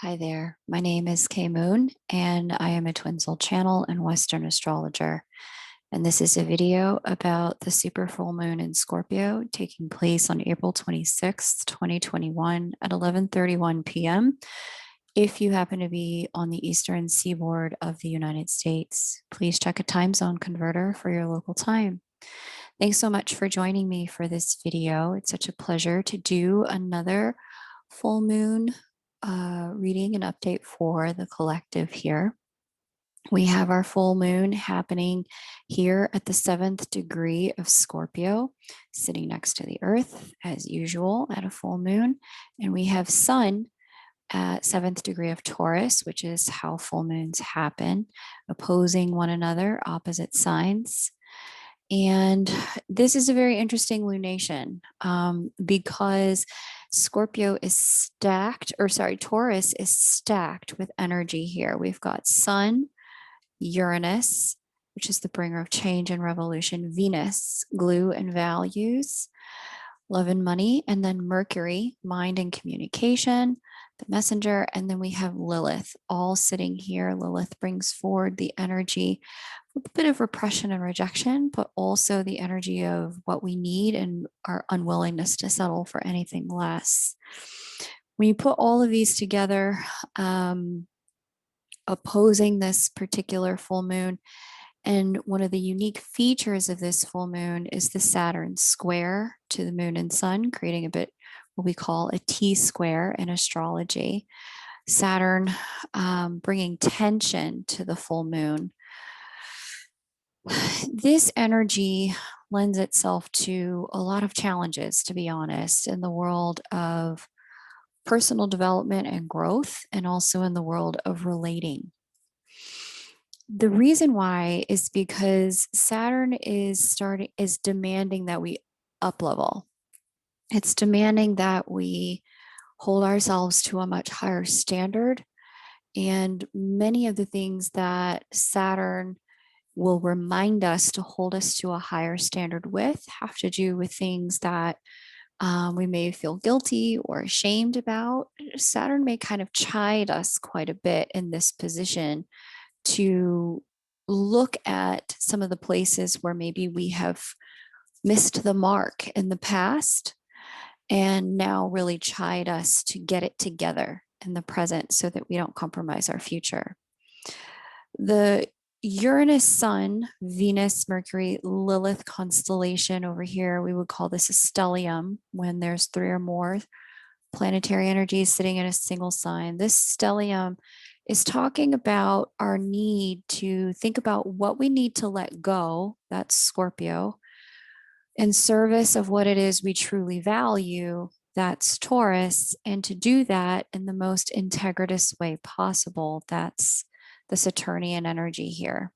Hi there. My name is Kay Moon, and I am a Twin Soul Channel and Western astrologer. And this is a video about the super full moon in Scorpio taking place on April 26th, 2021 at 11:31 p.m. If you happen to be on the eastern seaboard of the United States, please check a time zone converter for your local time. Thanks so much for joining me for this video. It's such a pleasure to do another full moon reading and update for the collective here. We have our full moon happening here at the 7th degree of Scorpio, sitting next to the earth as usual at a full moon. And we have Sun at 7th degree of Taurus, which is how full moons happen, opposing one another, opposite signs. And this is a very interesting lunation because Scorpio is stacked, or sorry, Taurus is stacked with energy here. We've got Sun, Uranus, which is the bringer of change and revolution, Venus, glue and values, love and money, and then Mercury, mind and communication, the messenger, and then we have Lilith all sitting here. Lilith brings forward the energy, a bit of repression and rejection, but also the energy of what we need and our unwillingness to settle for anything less. When you put all of these together, opposing this particular full moon, and one of the unique features of this full moon is the Saturn square to the moon and sun, creating a bit what we call a T-square in astrology. Saturn bringing tension to the full moon. This energy lends itself to a lot of challenges, to be honest, in the world of personal development and growth, and also in the world of relating. The reason why is because Saturn is demanding that we up level. It's demanding that we hold ourselves to a much higher standard. And many of the things that Saturn will remind us to hold us to a higher standard with have to do with things that we may feel guilty or ashamed about. Saturn may kind of chide us quite a bit in this position to look at some of the places where maybe we have missed the mark in the past and now really chide us to get it together in the present so that we don't compromise our future. The Uranus, Sun, Venus, Mercury, Lilith constellation over here, we would call this a stellium when there's 3 or more planetary energies sitting in a single sign. This stellium is talking about our need to think about what we need to let go, that's Scorpio, in service of what it is we truly value, that's Taurus, and to do that in the most integritous way possible, that's the Saturnian energy here.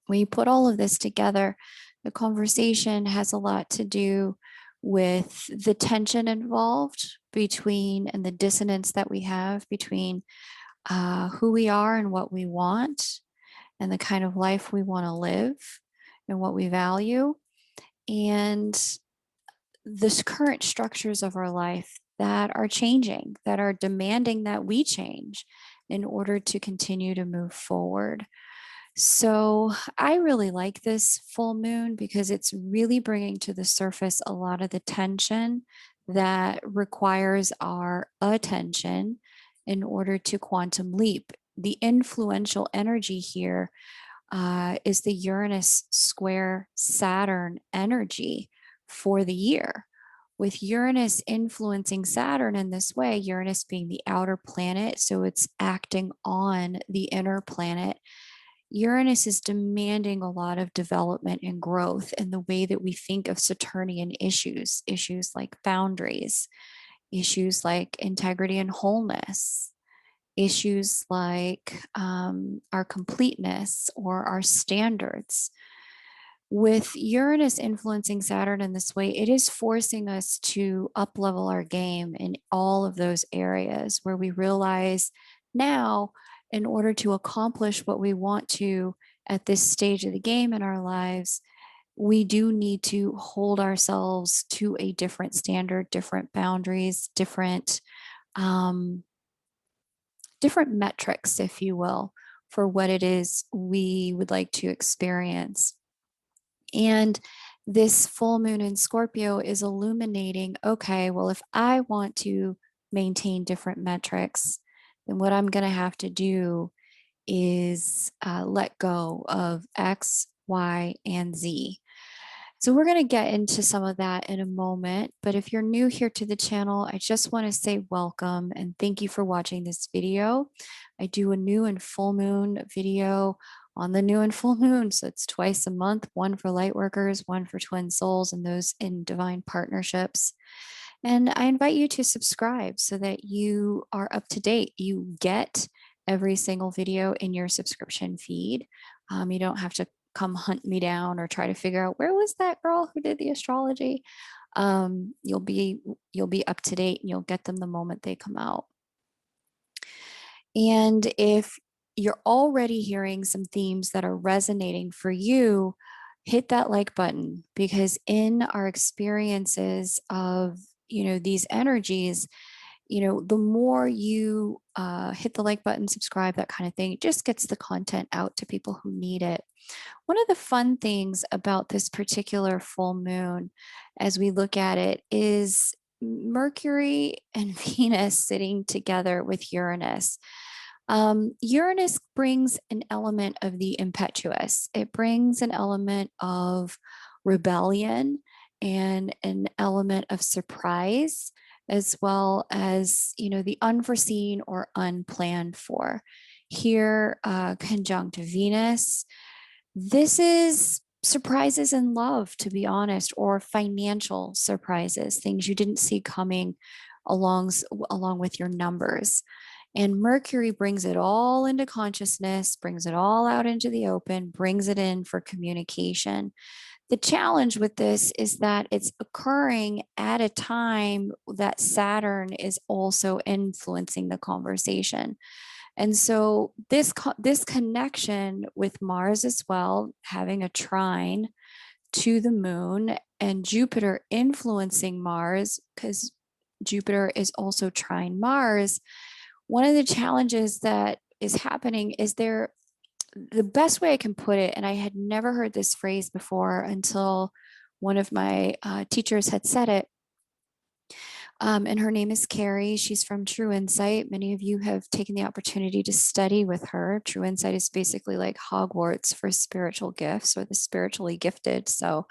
When you put all of this together, the conversation has a lot to do with the tension involved between and the dissonance that we have between who we are and what we want and the kind of life we want to live and what we value, and the current structures of our life that are changing, that are demanding that we change in order to continue to move forward. So I really like this full moon because it's really bringing to the surface a lot of the tension that requires our attention in order to quantum leap. The influential energy here is the Uranus square Saturn energy for the year. With Uranus influencing Saturn in this way, Uranus being the outer planet, so it's acting on the inner planet, Uranus is demanding a lot of development and growth in the way that we think of Saturnian issues, issues like boundaries, issues like integrity and wholeness, issues like our completeness or our standards. With Uranus influencing Saturn in this way, it is forcing us to up-level our game in all of those areas where we realize now, in order to accomplish what we want to at this stage of the game in our lives, we do need to hold ourselves to a different standard, different boundaries, different different metrics, if you will, for what it is we would like to experience. And this full moon in Scorpio is illuminating, okay, well, if I want to maintain different metrics, then what I'm going to have to do is let go of X, Y, and Z. So we're going to get into some of that in a moment. But if you're new here to the channel, I just want to say welcome and thank you for watching this video. I do a new and full moon video on the new and full moon. So it's twice a month, one for light workers, one for twin souls, and those in divine partnerships. And I invite you to subscribe so that you are up to date. You get every single video in your subscription feed. You don't have to come hunt me down or try to figure out where was that girl who did the astrology. You'll be up to date and you'll get them the moment they come out. And if you're already hearing some themes that are resonating for you, hit that like button, because in our experiences of these energies, the more you hit the like button, subscribe, that kind of thing, it just gets the content out to people who need it. One of the fun things about this particular full moon, as we look at it, is Mercury and Venus sitting together with Uranus. Uranus brings an element of the impetuous. It brings an element of rebellion and an element of surprise, as well as, the unforeseen or unplanned for. Here, conjunct Venus, this is surprises in love, to be honest, or financial surprises, things you didn't see coming along with your numbers. And Mercury brings it all into consciousness, brings it all out into the open, brings it in for communication. The challenge with this is that it's occurring at a time that Saturn is also influencing the conversation. And so this connection with Mars as well, having a trine to the moon, and Jupiter influencing Mars, because Jupiter is also trine Mars. One of the challenges that is happening is the best way I can put it, and I had never heard this phrase before until one of my teachers had said it. And her name is Carrie. She's from True Insight. Many of you have taken the opportunity to study with her. True Insight is basically like Hogwarts for spiritual gifts, or the spiritually gifted. So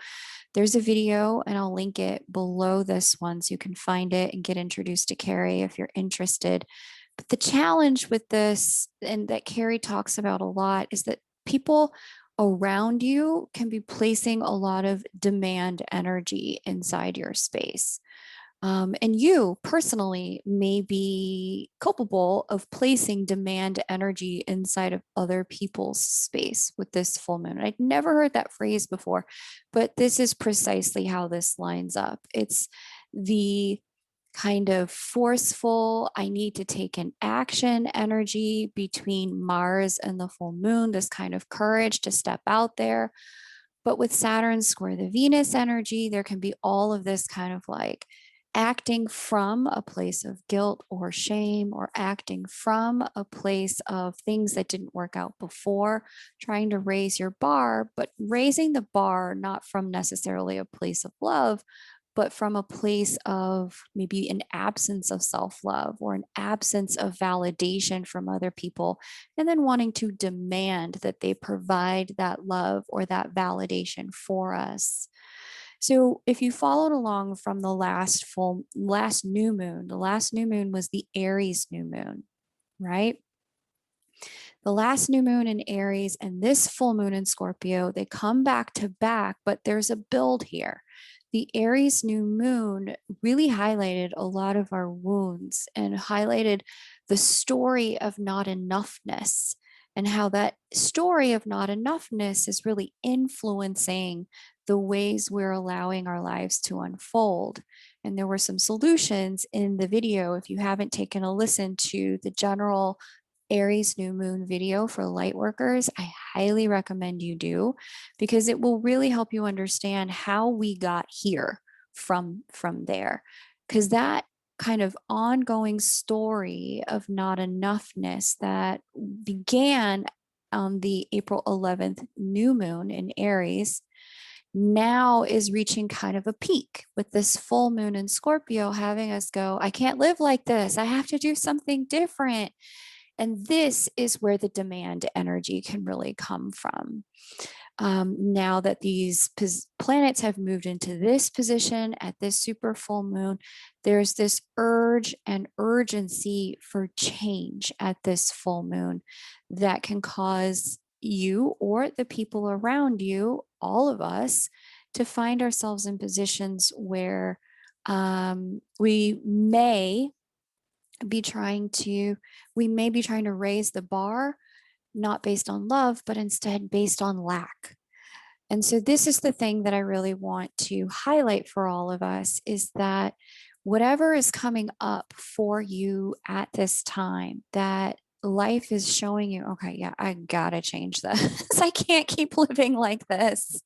there's a video, and I'll link it below this one so you can find it and get introduced to Carrie if you're interested. But the challenge with this, and that Carrie talks about a lot, is that people around you can be placing a lot of demand energy inside your space. And you personally may be culpable of placing demand energy inside of other people's space with this full moon. I'd never heard that phrase before, but this is precisely how this lines up. It's the kind of forceful, I need to take an action energy between Mars and the full moon, this kind of courage to step out there. But with Saturn square the Venus energy, there can be all of this kind of like acting from a place of guilt or shame, or acting from a place of things that didn't work out before, trying to raise your bar, but raising the bar not from necessarily a place of love, but from a place of maybe an absence of self-love or an absence of validation from other people, and then wanting to demand that they provide that love or that validation for us. So if you followed along from the last new moon, the last new moon was the Aries new moon, right? The last new moon in Aries and this full moon in Scorpio, they come back to back, but there's a build here. The Aries new moon really highlighted a lot of our wounds and highlighted the story of not enoughness, and how that story of not enoughness is really influencing the ways we're allowing our lives to unfold. And there were some solutions in the video. If you haven't taken a listen to the general Aries new moon video for light workers, I highly recommend you do, because it will really help you understand how we got here from there. Because that kind of ongoing story of not enoughness that began on the April 11th new moon in Aries now is reaching kind of a peak with this full moon in Scorpio, having us go, I can't live like this. I have to do something different. And this is where the demand energy can really come from. Now that these planets have moved into this position at this super full moon, there's this urge and urgency for change at this full moon that can cause you or the people around you, all of us, to find ourselves in positions where we may be trying to raise the bar, not based on love, but instead based on lack. And so this is the thing that I really want to highlight for all of us, is that whatever is coming up for you at this time, that life is showing you, okay, yeah, I gotta change this. I can't keep living like this.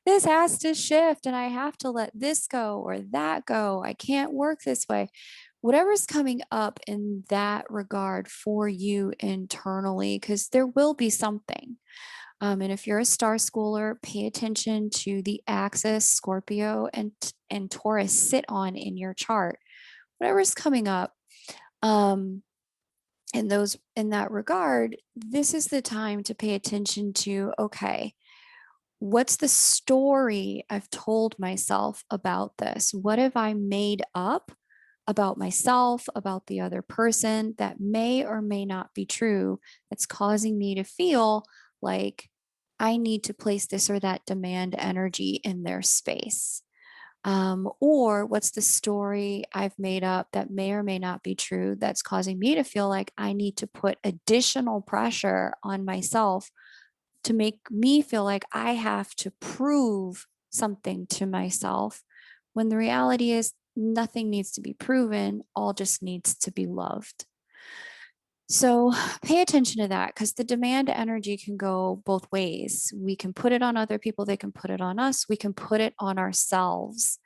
This has to shift, and I have to let this go or that go. I can't work this way. Whatever's coming up in that regard for you internally, because there will be something. And if you're a star schooler, pay attention to the axis Scorpio and Taurus sit on in your chart. Whatever's coming up, in that regard, this is the time to pay attention to, okay, what's the story I've told myself about this? What have I made up about myself, about the other person that may or may not be true, that's causing me to feel like I need to place this or that demand energy in their space? Or what's the story I've made up that may or may not be true that's causing me to feel like I need to put additional pressure on myself to make me feel like I have to prove something to myself, when the reality is nothing needs to be proven, all just needs to be loved. So pay attention to that, because the demand energy can go both ways. We can put it on other people, they can put it on us, we can put it on ourselves.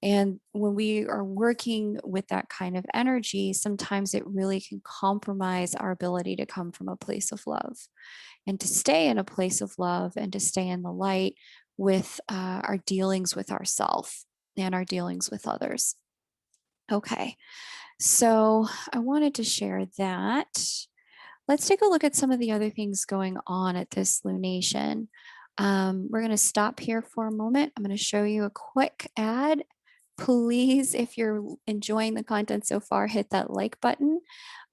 And when we are working with that kind of energy, sometimes it really can compromise our ability to come from a place of love and to stay in a place of love and to stay in the light with our dealings with ourselves and our dealings with others. Okay, so I wanted to share that. Let's take a look at some of the other things going on at this lunation. We're going to stop here for a moment. I'm going to show you a quick ad. Please, if you're enjoying the content so far, hit that like button.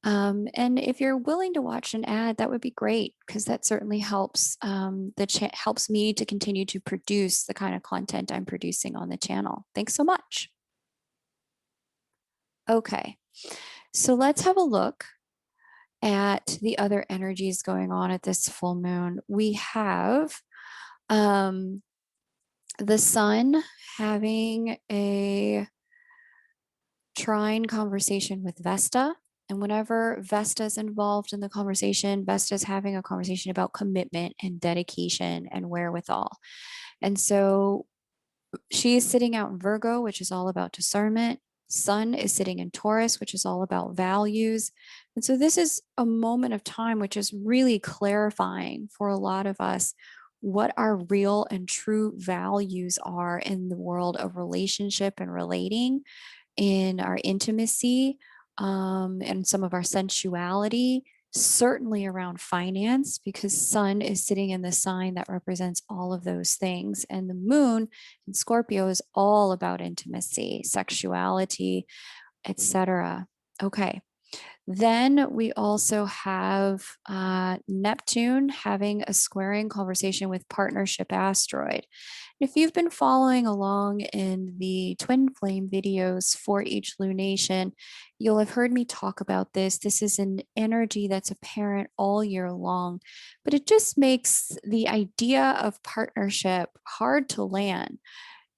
And if you're willing to watch an ad, that would be great, because that certainly helps helps me to continue to produce the kind of content I'm producing on the channel. Thanks so much. Okay, so let's have a look at the other energies going on at this full moon. We have the sun having a trine conversation with Vesta. And whenever Vesta is involved in the conversation, Vesta is having a conversation about commitment and dedication and wherewithal. And so she is sitting out in Virgo, which is all about discernment. Sun is sitting in Taurus, which is all about values. And so this is a moment of time which is really clarifying for a lot of us what our real and true values are in the world of relationship and relating, in our intimacy, and some of our sensuality, certainly around finance, because Sun is sitting in the sign that represents all of those things. And the moon in Scorpio is all about intimacy, sexuality, etc. Okay. Then we also have Neptune having a squaring conversation with partnership asteroid. If you've been following along in the twin flame videos for each lunation, you'll have heard me talk about this. This is an energy that's apparent all year long, but it just makes the idea of partnership hard to land.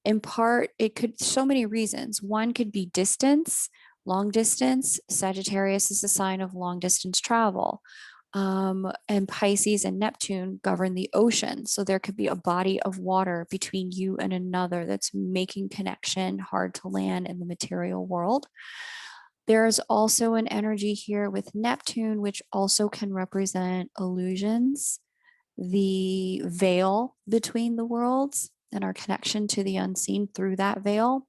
In part, it could, so many reasons. One could be distance, long distance. Sagittarius is a sign of long distance travel. And Pisces and Neptune govern the ocean. So there could be a body of water between you and another that's making connection hard to land in the material world. There's also an energy here with Neptune, which also can represent illusions, the veil between the worlds, and our connection to the unseen through that veil.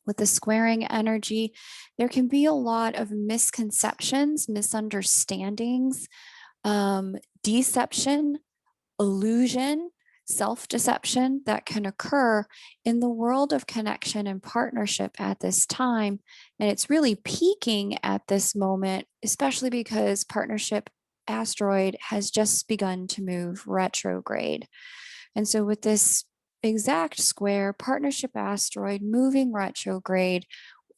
With the squaring energy, there can be a lot of misconceptions, misunderstandings, deception, illusion, self deception that can occur in the world of connection and partnership at this time. And it's really peaking at this moment, especially because partnership asteroid has just begun to move retrograde. And so, with this exact square, partnership asteroid moving retrograde,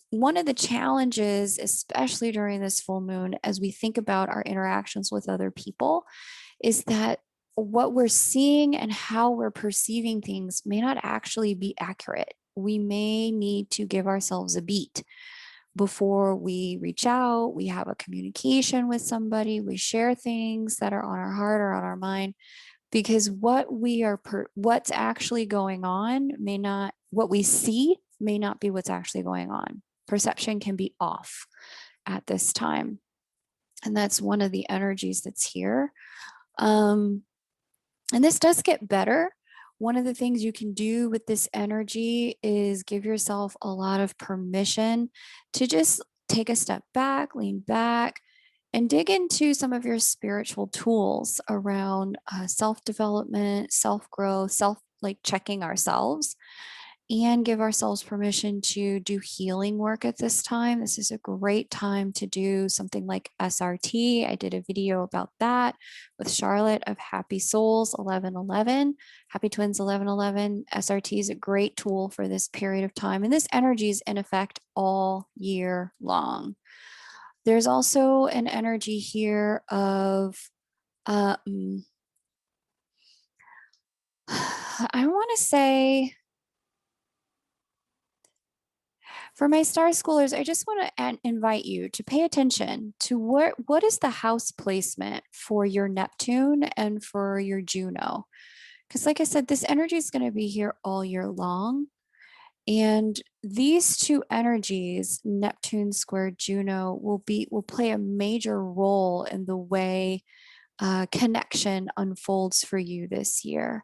one of the challenges, especially during this full moon, as we think about our interactions with other people, is that what we're seeing and how we're perceiving things may not actually be accurate. We may need to give ourselves a beat before we reach out, we have a communication with somebody, we share things that are on our heart or on our mind, because what's actually going on may not, what we see may not be what's actually going on. Perception can be off at this time. And that's one of the energies that's here. And this does get better. One of the things you can do with this energy is give yourself a lot of permission to just take a step back, lean back, and dig into some of your spiritual tools around self-development, self-growth, like checking ourselves, and give ourselves permission to do healing work at this time. This is a great time to do something like SRT. I did a video about that with Charlotte of Happy Souls 1111, Happy Twins 1111. SRT is a great tool for this period of time. And this energy is in effect all year long. There's also an energy here of, I want to say, for my star schoolers, I just want to invite you to pay attention to what is the house placement for your Neptune and for your Juno. Because like I said, this energy is going to be here all year long. And these two energies, Neptune square Juno, will play a major role in the way connection unfolds for you this year.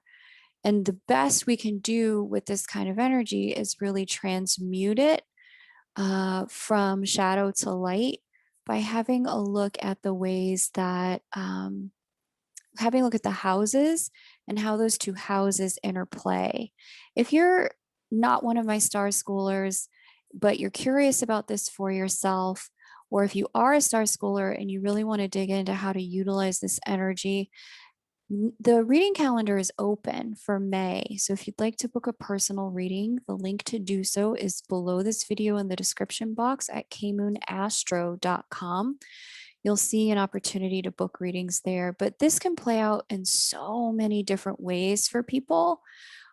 And the best we can do with this kind of energy is really transmute it from shadow to light by having a look at the ways that, having a look at the houses and how those two houses interplay. If you're not one of my star schoolers, but you're curious about this for yourself, or if you are a star schooler and you really want to dig into how to utilize this energy, the reading calendar is open for May. So if you'd like to book a personal reading, the link to do so is below this video in the description box at kmoonastro.com. You'll see an opportunity to book readings there, but this can play out in so many different ways for people.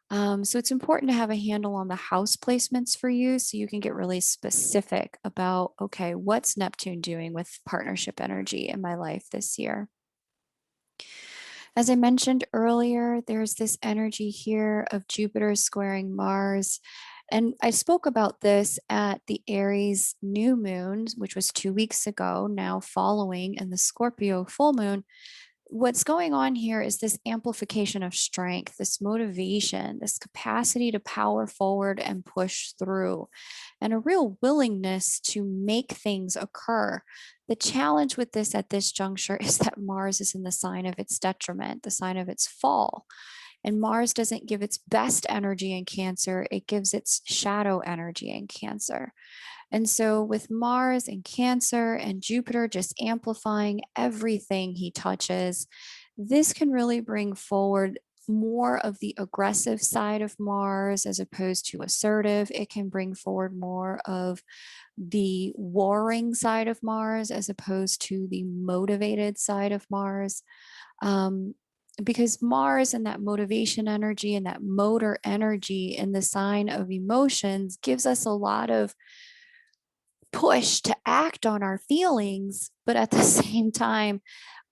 So it's important to have a handle on the house placements for you so you can get really specific about, okay, what's Neptune doing with partnership energy in my life this year? As I mentioned earlier, there's this energy here of Jupiter squaring Mars. And I spoke about this at the Aries new moon, which was 2 weeks ago, now following in the Scorpio full moon. What's going on here is this amplification of strength, this motivation, this capacity to power forward and push through, and a real willingness to make things occur. The challenge with this at this juncture is that Mars is in the sign of its detriment, the sign of its fall. And Mars doesn't give its best energy in Cancer, it gives its shadow energy in Cancer. And so, with Mars and Cancer and Jupiter just amplifying everything he touches, this can really bring forward more of the aggressive side of Mars as opposed to assertive. It can bring forward more of the warring side of Mars as opposed to the motivated side of Mars. Because Mars and that motivation energy and that motor energy in the sign of emotions gives us a lot of push to act on our feelings, but at the same time,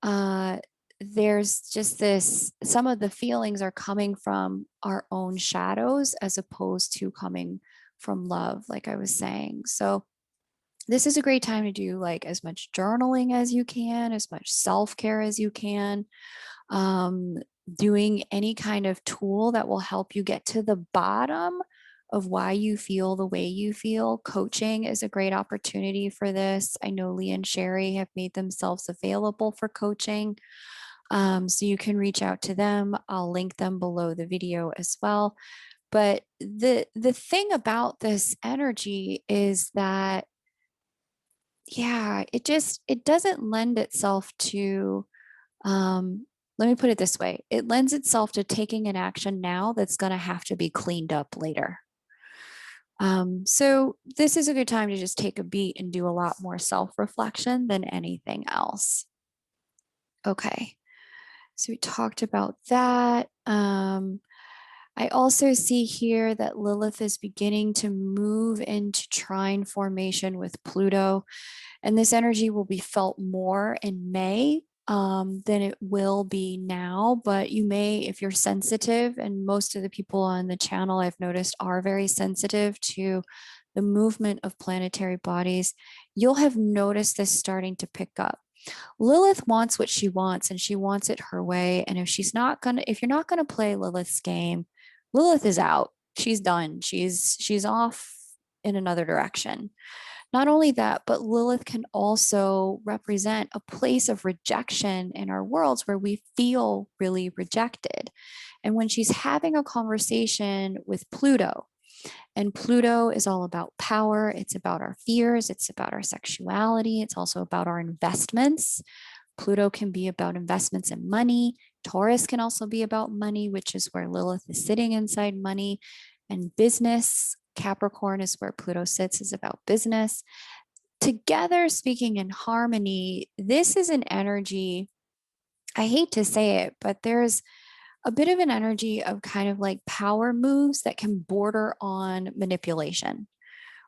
uh, there's just this, some of the feelings are coming from our own shadows as opposed to coming from love, like I was saying. So this is a great time to do like as much journaling as you can, as much self-care as you can, um, doing any kind of tool that will help you get to the bottom of why you feel the way you feel. Coaching is a great opportunity for this. I know Lee and Sherry have made themselves available for coaching. So you can reach out to them. I'll link them below the video as well. But the thing about this energy is that, yeah, it doesn't lend itself to, let me put it this way, it lends itself to taking an action now that's going to have to be cleaned up later. So this is a good time to just take a beat and do a lot more self-reflection than anything else. Okay, so we talked about that. I also see here that Lilith is beginning to move into trine formation with Pluto, and this energy will be felt more in May than it will be now. But you may, if you're sensitive, and most of the people on the channel I've noticed are very sensitive to the movement of planetary bodies, you'll have noticed this starting to pick up. Lilith wants what she wants, and she wants it her way. And if you're not gonna play Lilith's game, Lilith is out. She's done. She's off in another direction. Not only that, but Lilith can also represent a place of rejection in our worlds where we feel really rejected. And when she's having a conversation with Pluto, and Pluto is all about power, it's about our fears, it's about our sexuality, it's also about our investments. Pluto can be about investments in money. Taurus can also be about money, which is where Lilith is sitting inside money, and business. Capricorn is where Pluto sits, is about business. Together, speaking in harmony, this is an energy, I hate to say it, but there's a bit of an energy of kind of like power moves that can border on manipulation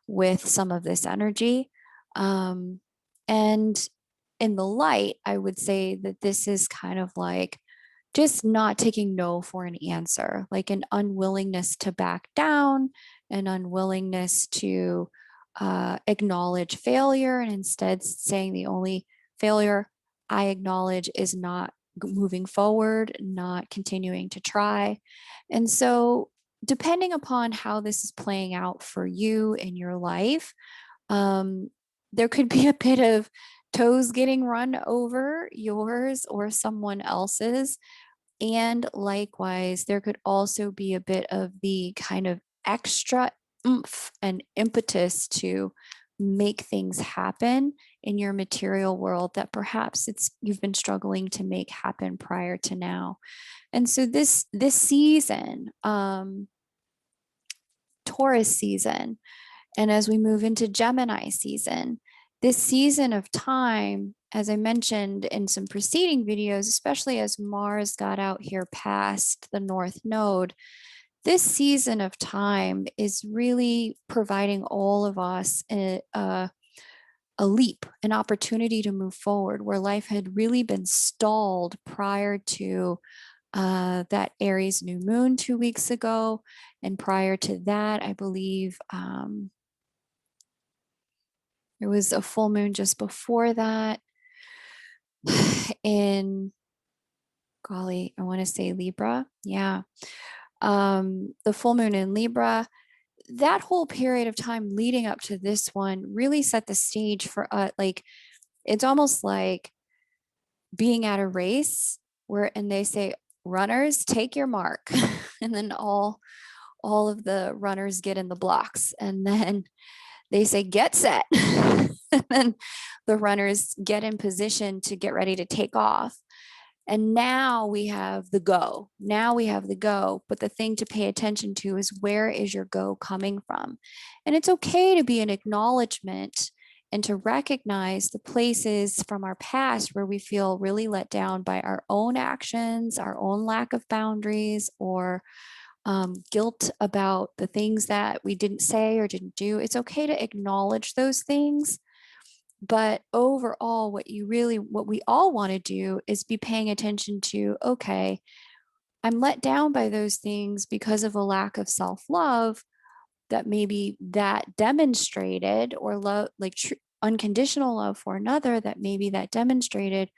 with some of this energy. And in the light, I would say that this is kind of like just not taking no for an answer, like an unwillingness to back down, an unwillingness to acknowledge failure, and instead saying the only failure I acknowledge is not moving forward, not continuing to try. And so, depending upon how this is playing out for you in your life, um, there could be a bit of toes getting run over, yours or someone else's. And likewise, there could also be a bit of the kind of extra oomph and impetus to make things happen in your material world that perhaps you've been struggling to make happen prior to now. And so this season, Taurus season, and as we move into Gemini season, this season of time, as I mentioned in some preceding videos, especially as Mars got out here past the North Node, this season of time is really providing all of us a leap, an opportunity to move forward where life had really been stalled prior to that Aries new moon 2 weeks ago. And prior to that, I believe there was a full moon just before that in, golly, I want to say Libra. Yeah. The full moon in Libra, that whole period of time leading up to this one really set the stage for like, it's almost like being at a race and they say, runners, take your mark. And then all of the runners get in the blocks, and then they say, get set. And then the runners get in position to get ready to take off. And now we have the go. Now we have the go. But the thing to pay attention to is, where is your go coming from? And it's okay to be an acknowledgement and to recognize the places from our past where we feel really let down by our own actions, our own lack of boundaries, or guilt about the things that we didn't say or didn't do. It's okay to acknowledge those things. But overall, what we all want to do is be paying attention to, okay, I'm let down by those things because of a lack of self love that maybe that demonstrated, or love, like unconditional love for another, that maybe that demonstrated.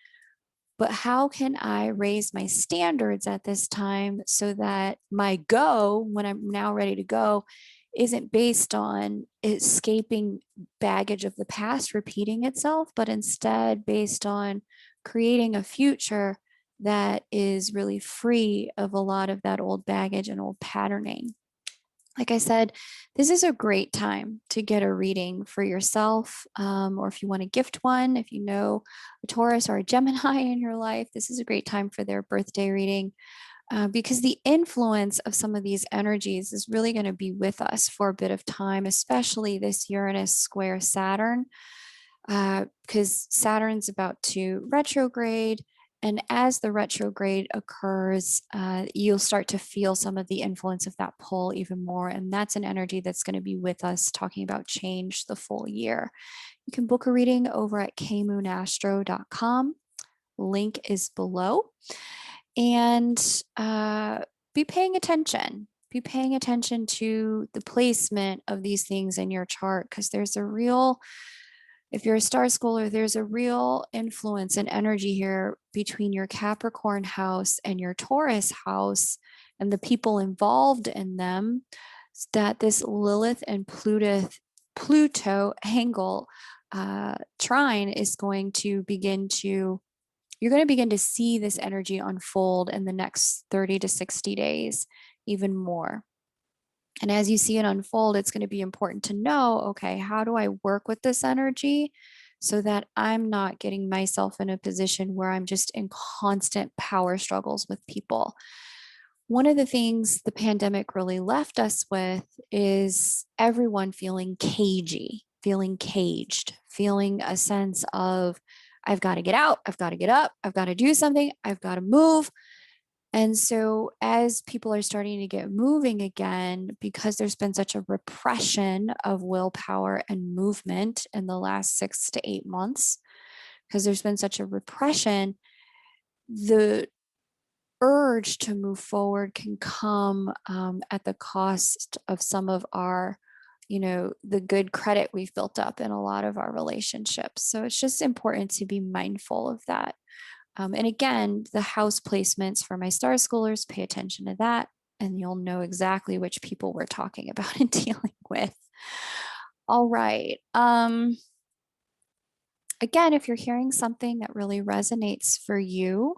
But how can I raise my standards at this time so that my go, when I'm now ready to go, isn't based on escaping baggage of the past repeating itself, but instead based on creating a future that is really free of a lot of that old baggage and old patterning. Like I said, this is a great time to get a reading for yourself, or if you want to gift one, if you know a Taurus or a Gemini in your life, this is a great time for their birthday reading, because the influence of some of these energies is really going to be with us for a bit of time, especially this Uranus square Saturn, because Saturn's about to retrograde. And as the retrograde occurs, you'll start to feel some of the influence of that pull even more. And that's an energy that's going to be with us talking about change the full year. You can book a reading over at kmoonastro.com. Link is below. And be paying attention. Be paying attention to the placement of these things in your chart, because there's a real, if you're a star schooler, there's a real influence and energy here between your Capricorn house and your Taurus house and the people involved in them, that this Lilith and Pluto angle trine is going to begin to, you're going to begin to see this energy unfold in the next 30 to 60 days, even more. And as you see it unfold, it's going to be important to know, okay, how do I work with this energy so that I'm not getting myself in a position where I'm just in constant power struggles with people? One of the things the pandemic really left us with is everyone feeling cagey, feeling caged, feeling a sense of, I've got to get out, I've got to get up, I've got to do something, I've got to move. And so, as people are starting to get moving again, because there's been such a repression of willpower and movement in the last 6 to 8 months, because there's been such a repression, the urge to move forward can come at the cost of some of our, the good credit we've built up in a lot of our relationships. So, it's just important to be mindful of that. And again, the house placements for my star schoolers, pay attention to that, and you'll know exactly which people we're talking about and dealing with. All right. Again, if you're hearing something that really resonates for you,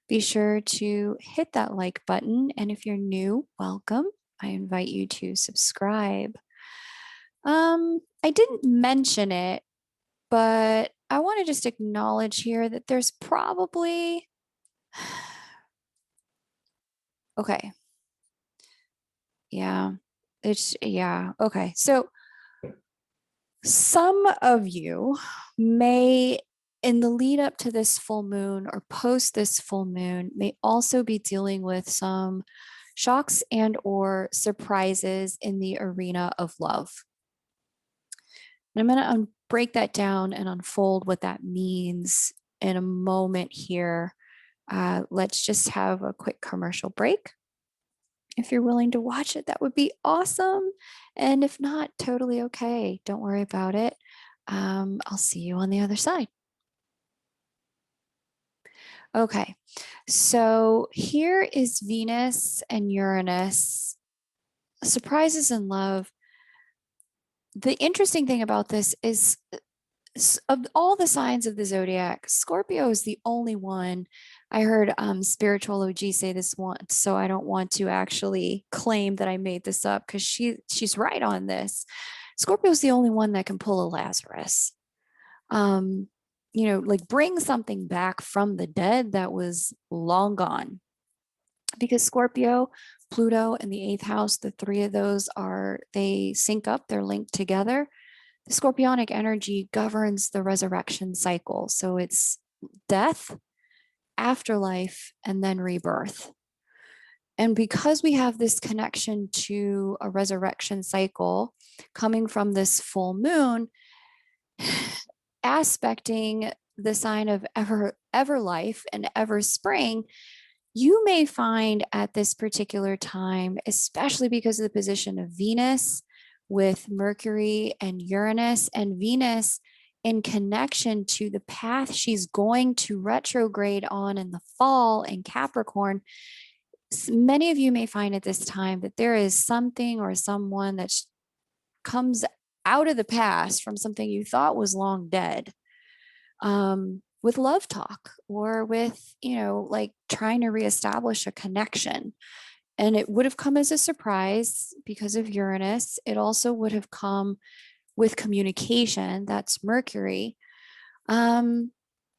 be sure to hit that like button. And if you're new, welcome. I invite you to subscribe. I didn't mention it, but I want to just acknowledge here that there's probably, okay. Yeah. Okay. So some of you may, in the lead up to this full moon or post this full moon, may also be dealing with some shocks and or surprises in the arena of love. And I'm going to break that down and unfold what that means in a moment here. Let's just have a quick commercial break. If you're willing to watch it, that would be awesome. And if not, totally okay. Don't worry about it. I'll see you on the other side. Okay, so here is Venus and Uranus, surprises in love. The interesting thing about this is, of all the signs of the zodiac, Scorpio is the only one. I heard spiritual OG say this once, so I don't want to actually claim that I made this up, because she's right on this. Scorpio is the only one that can pull a Lazarus. Like bring something back from the dead that was long gone. Because Scorpio, Pluto, and the eighth house, the three of those they sync up, they're linked together. The scorpionic energy governs the resurrection cycle. So it's death, afterlife, and then rebirth. And because we have this connection to a resurrection cycle coming from this full moon, aspecting the sign of ever life and ever spring, you may find at this particular time, especially because of the position of Venus with Mercury and Uranus, and Venus in connection to the path she's going to retrograde on in the fall in Capricorn. Many of you may find at this time that there is something or someone that comes out of the past from something you thought was long dead, with love talk or with, like trying to reestablish a connection. And it would have come as a surprise because of Uranus. It also would have come with communication. That's Mercury. And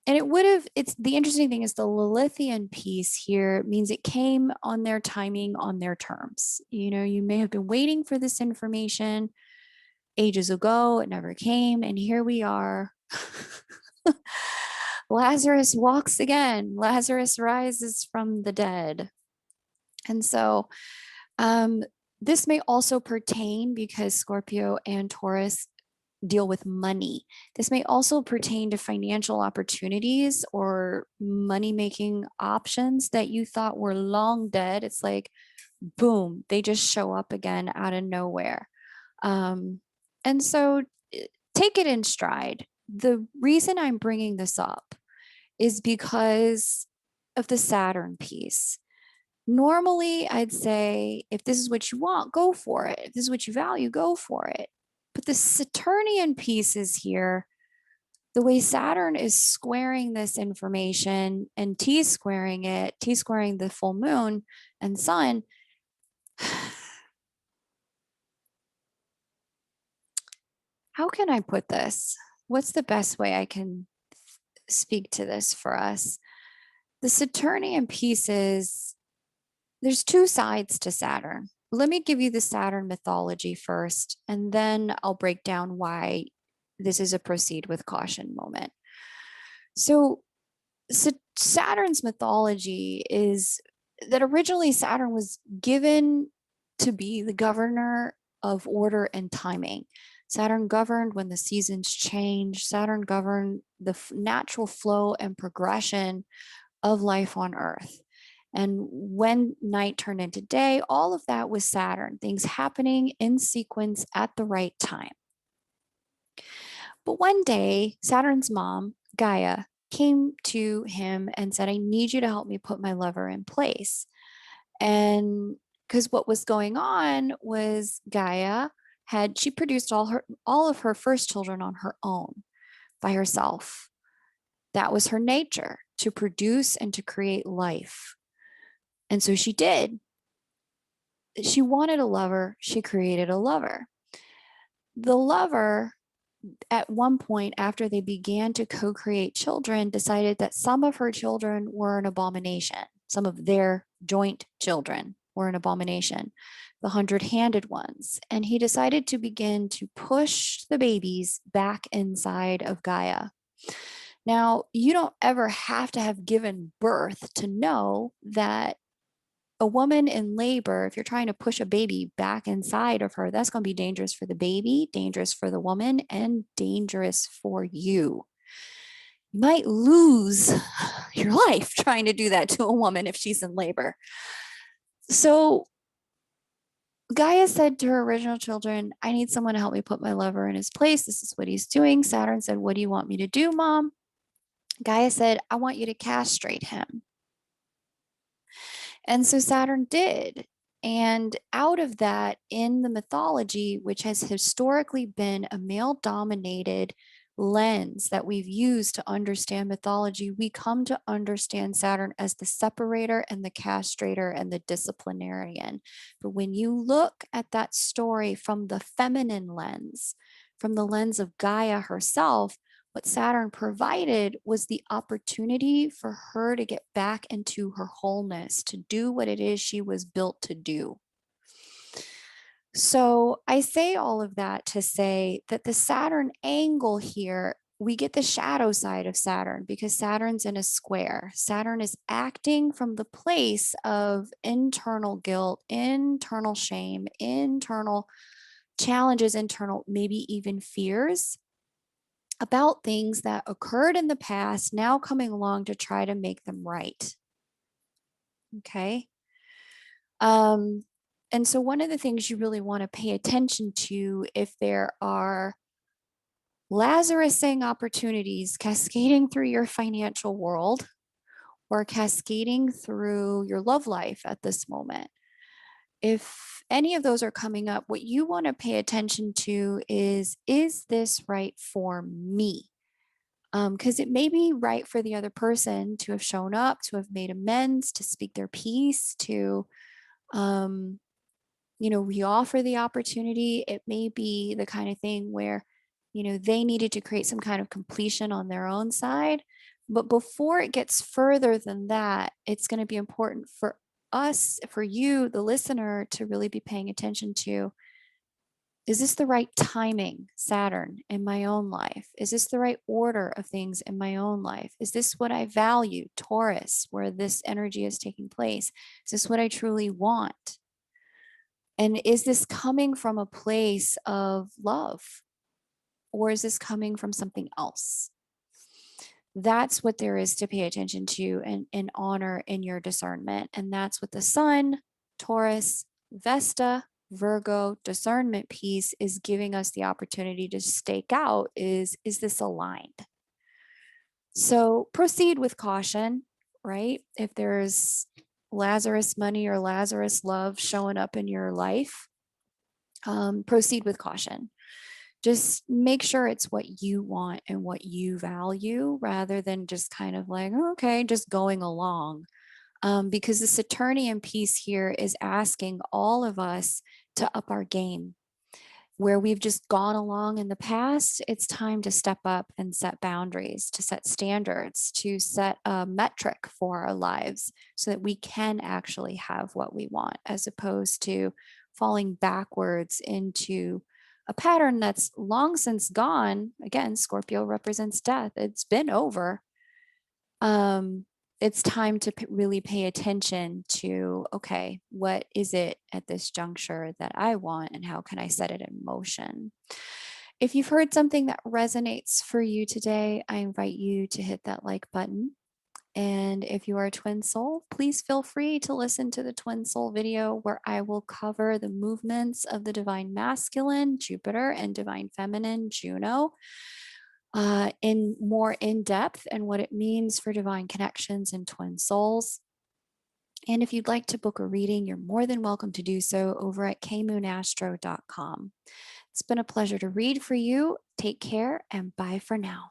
it would have, it's the interesting thing is the Lilithian piece here means it came on their timing, on their terms. You may have been waiting for this information ages ago, it never came. And here we are. Lazarus walks again. Lazarus rises from the dead. And so this may also pertain because Scorpio and Taurus deal with money. This may also pertain to financial opportunities or money-making options that you thought were long dead. It's like, boom, they just show up again out of nowhere. And so take it in stride. The reason I'm bringing this up is because of the Saturn piece. Normally, I'd say if this is what you want, go for it. If this is what you value, go for it. But the Saturnian piece is here. The way Saturn is squaring this information and T-squaring it, T-squaring the full moon and sun, how can I put this? What's the best way I can speak to this for us? The Saturnian piece is, there's two sides to Saturn. Let me give you the Saturn mythology first, and then I'll break down why this is a proceed with caution moment. So Saturn's mythology is that originally Saturn was given to be the governor of order and timing. Saturn governed when the seasons changed. Saturn governed the natural flow and progression of life on Earth. And when night turned into day, all of that was Saturn, things happening in sequence at the right time. But one day, Saturn's mom, Gaia, came to him and said, I need you to help me put my lover in place. And because what was going on was Gaia she produced all of her first children on her own by herself. That was her nature, to produce and to create life. And so she did. She wanted a lover. She created a lover. The lover, at one point, after they began to co-create children, decided that some of her children were an abomination. Some of their joint children were an abomination, the 100-handed ones. And he decided to begin to push the babies back inside of Gaia. Now, you don't ever have to have given birth to know that a woman in labor, if you're trying to push a baby back inside of her, that's going to be dangerous for the baby, dangerous for the woman, and dangerous for you. You might lose your life trying to do that to a woman if she's in labor. So Gaia said to her original children, I need someone to help me put my lover in his place. This is what he's doing. Saturn said, what do you want me to do, Mom? Gaia said, I want you to castrate him. And so Saturn did. And out of that, in the mythology, which has historically been a male dominated lens that we've used to understand mythology, we come to understand Saturn as the separator and the castrator and the disciplinarian. But when you look at that story from the feminine lens, from the lens of Gaia herself, what Saturn provided was the opportunity for her to get back into her wholeness, to do what it is she was built to do. So I say all of that to say that the Saturn angle here we get the shadow side of Saturn because Saturn's in a square. Saturn is acting from the place of internal guilt, internal shame, internal challenges, internal, maybe even fears about things that occurred in the past, now coming along to try to make them right. Okay. And so one of the things you really want to pay attention to, if there are Lazarusing opportunities cascading through your financial world or cascading through your love life at this moment, if any of those are coming up, what you want to pay attention to is this right for me? Because it may be right for the other person to have shown up, to have made amends, to speak their piece, to reoffer the opportunity. It may be the kind of thing where, they needed to create some kind of completion on their own side. But before it gets further than that, it's going to be important for us, for you, the listener, to really be paying attention to, is this the right timing, Saturn, in my own life? Is this the right order of things in my own life? Is this what I value, Taurus, where this energy is taking place? Is this what I truly want? And is this coming from a place of love? Or is this coming from something else? That's what there is to pay attention to and honor in your discernment. And that's what the Sun, Taurus, Vesta, Virgo discernment piece is giving us the opportunity to stake out is this aligned? So proceed with caution, right? If there's Lazarus money or Lazarus love showing up in your life, proceed with caution. Just make sure it's what you want and what you value rather than just kind of like, oh, okay, just going along. Because the Saturnian piece here is asking all of us to up our game. Where we've just gone along in the past, it's time to step up and set boundaries, to set standards, to set a metric for our lives so that we can actually have what we want, as opposed to falling backwards into a pattern that's long since gone. Again, Scorpio represents death. It's been over. It's time to really pay attention to, okay, what is it at this juncture that I want and how can I set it in motion? If you've heard something that resonates for you today, I invite you to hit that like button. And if you are a twin soul, please feel free to listen to the twin soul video where I will cover the movements of the divine masculine, Jupiter, and divine feminine, Juno, in more in depth and what it means for divine connections and twin souls. And if you'd like to book a reading, you're more than welcome to do so over at kmoonastro.com. It's been a pleasure to read for you. Take care and bye for now.